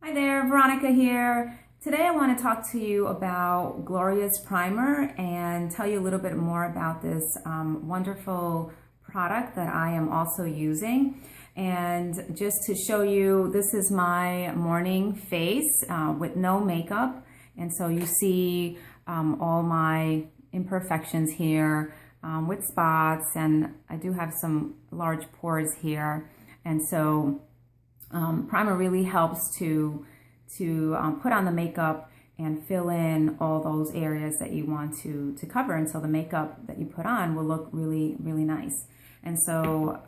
Hi there, Veronica here. Today I want to talk to you about Glorious Primer and tell you a little bit more about this wonderful product that I am also using. And just to show you, this is my morning face with no makeup. And so you see all my imperfections here with spots, and I do have some large pores here. And so primer really helps to put on the makeup and fill in all those areas that you want to cover, and so the makeup that you put on will look really, really nice. And so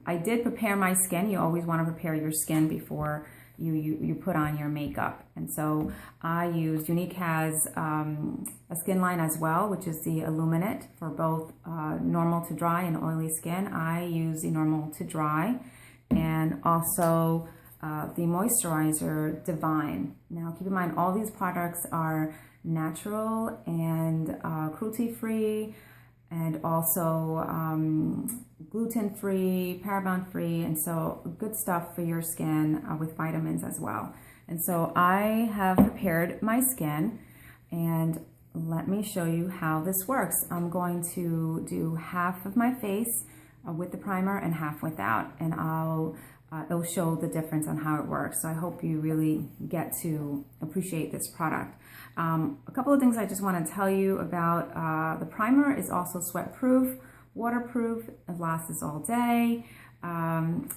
I did prepare my skin. You always want to prepare your skin before you put on your makeup. And so I used, Younique has a skin line as well, which is the Illuminate for both normal to dry and oily skin. I use the normal to dry, and also the moisturizer Divine. Now keep in mind, all these products are natural and cruelty-free, and also gluten-free, paraben-free, and so good stuff for your skin with vitamins as well. And so I have prepared my skin, and let me show you how this works. I'm going to do half of my face with the primer and half without, and it'll show the difference on how it works. So I hope you really get to appreciate this product. A couple of things I just want to tell you about. The primer is also sweat proof, waterproof, it lasts all day.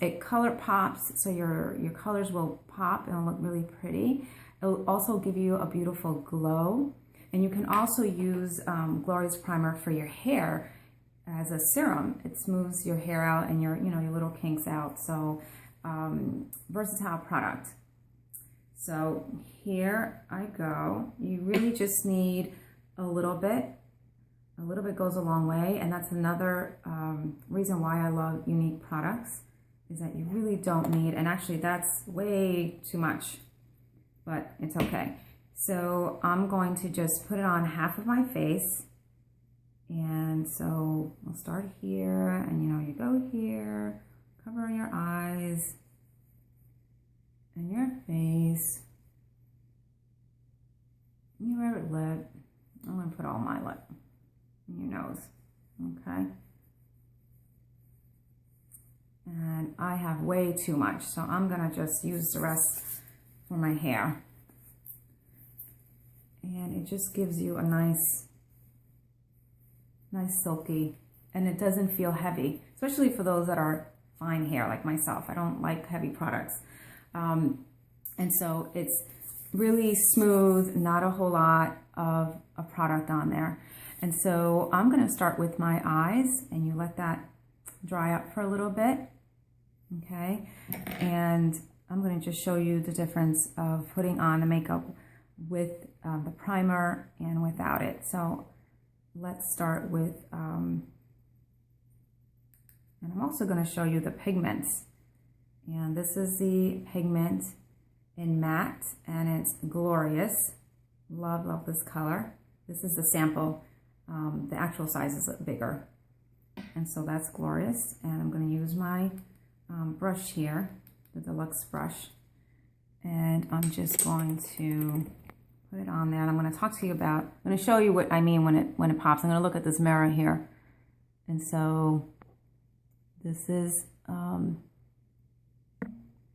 It color pops, so your colors will pop and look really pretty. It'll also give you a beautiful glow. And you can also use Glorious Primer for your hair as a serum. It smooths your hair out and your little kinks out. So versatile product. So here I go. You really just need a little bit. A little bit goes a long way, and that's another reason why I love Younique products, is that you really don't need, and actually that's way too much, but it's okay. So I'm going to just put it on half of my face. And so we'll start here, and you go here, cover your eyes and your face, your lip. I'm going to put all my lip and your nose, okay? And I have way too much, so I'm going to just use the rest for my hair. And it just gives you a nice silky, and it doesn't feel heavy, especially for those that are fine hair like myself. I don't like heavy products. And so it's really smooth, not a whole lot of a product on there. And so I'm going to start with my eyes, and you let that dry up for a little bit, okay? And I'm going to just show you the difference of putting on the makeup with the primer and without it. So let's start with, and I'm also going to show you the pigments. And this is the pigment in matte, and it's Glorious. Love, love this color. This is the sample. The actual size is bigger. And so that's Glorious. And I'm going to use my brush here, the deluxe brush. And I'm just going to put it on there, and I'm going to talk to you about, I'm going to show you what I mean when it pops. I'm going to look at this mirror here. And so this is the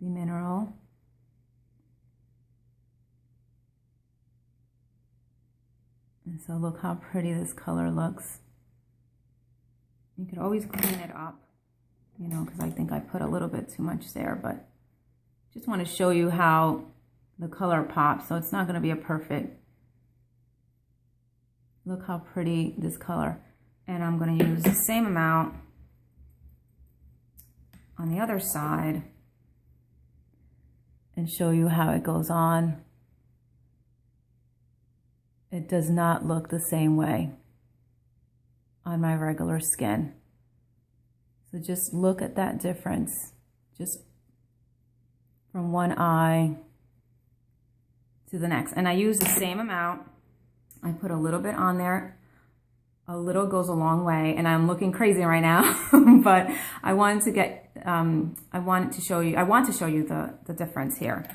mineral. And so look how pretty this color looks. You could always clean it up, because I think I put a little bit too much there, but just want to show you how the color pops. So it's not going to be a perfect, look how pretty this color. And I'm going to use the same amount on the other side and show you how it goes on. It does not look the same way on my regular skin. So just look at that difference, just from one eye to the next. And I use the same amount. I put a little bit on there. A little goes a long way, and I'm looking crazy right now, but I wanted to get, I want to show you the difference here.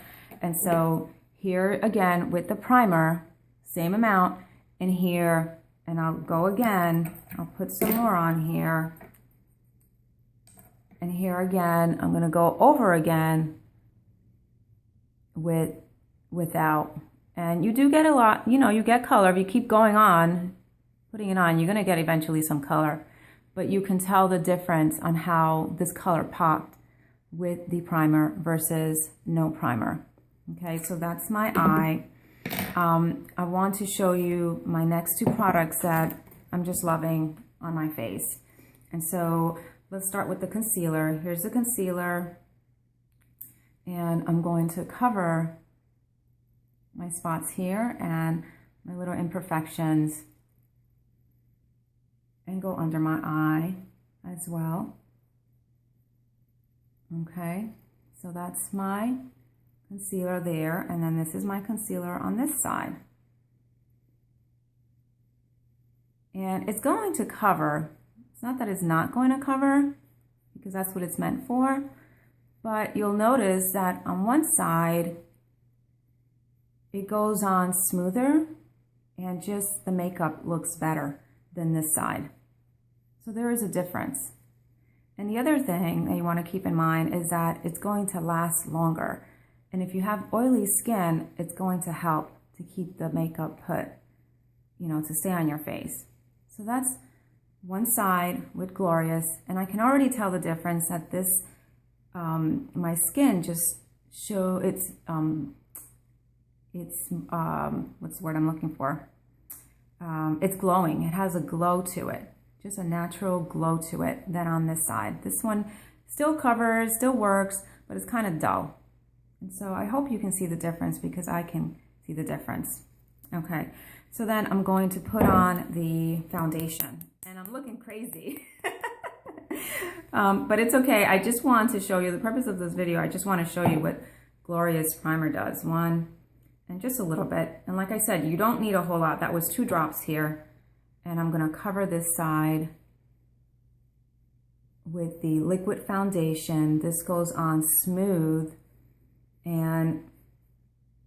And so here again with the primer, same amount, and here, and I'll go again, I'll put some more on here. And here again, I'm gonna go over again without. And you do get a lot, you know, you get color. If you keep going on, putting it on, you're gonna get eventually some color. But you can tell the difference on how this color popped with the primer versus no primer. Okay, so that's my eye. I want to show you my next two products that I'm just loving on my face. And so let's start with the concealer. Here's the concealer. And I'm going to cover my spots here and my little imperfections and go under my eye as well. Okay, so that's my concealer there, and then this is my concealer on this side. And it's going to cover. It's not that it's not going to cover, because that's what it's meant for, but you'll notice that on one side it goes on smoother and just the makeup looks better than this side. So there is a difference. And the other thing that you want to keep in mind is that it's going to last longer. And if you have oily skin, it's going to help to keep the makeup put, you know, to stay on your face. So that's one side with Glorious. And I can already tell the difference that this, my skin just what's the word I'm looking for? It's glowing. It has a glow to it. Just a natural glow to it than on this side. This one still covers, still works, but it's kind of dull. And so I hope you can see the difference, because I can see the difference. Okay, so then I'm going to put on the foundation, and I'm looking crazy. But it's okay. I just want to show you the purpose of this video. I just want to show you what Glorious Primer does. One, and just a little bit. And like I said, you don't need a whole lot. That was 2 drops here. And I'm going to cover this side with the liquid foundation. This goes on smooth, and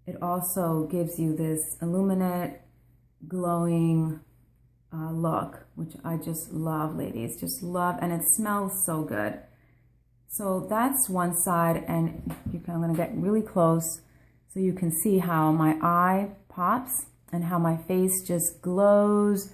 it also gives you this illuminate, glowing look, which I just love, ladies. Just love, and it smells so good. So that's one side, and I'm going to get really close so you can see how my eye pops and how my face just glows.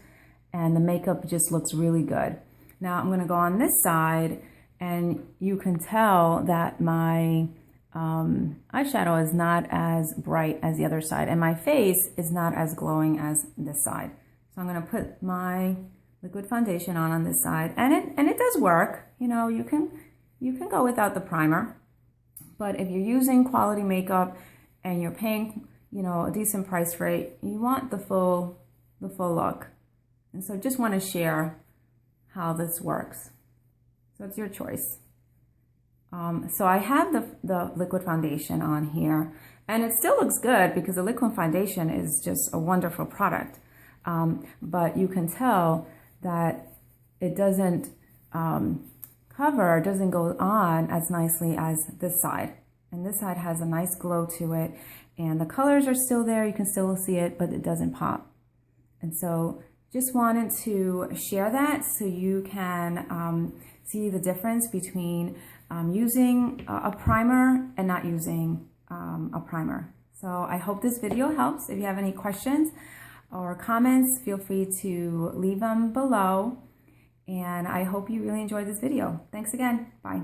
And the makeup just looks really good. Now I'm gonna go on this side, and you can tell that my eyeshadow is not as bright as the other side, and my face is not as glowing as this side. So I'm gonna put my liquid foundation on this side, and it does work. You know, you can go without the primer, but if you're using quality makeup and you're paying, you know, a decent price rate, you want the full look. And so just want to share how this works. So it's your choice. So I have the liquid foundation on here, and it still looks good because the liquid foundation is just a wonderful product. But you can tell that it doesn't doesn't go on as nicely as this side. And this side has a nice glow to it, and the colors are still there. You can still see it, but it doesn't pop. And so just wanted to share that so you can see the difference between using a primer and not using a primer. So I hope this video helps. If you have any questions or comments, feel free to leave them below. And I hope you really enjoyed this video. Thanks again. Bye.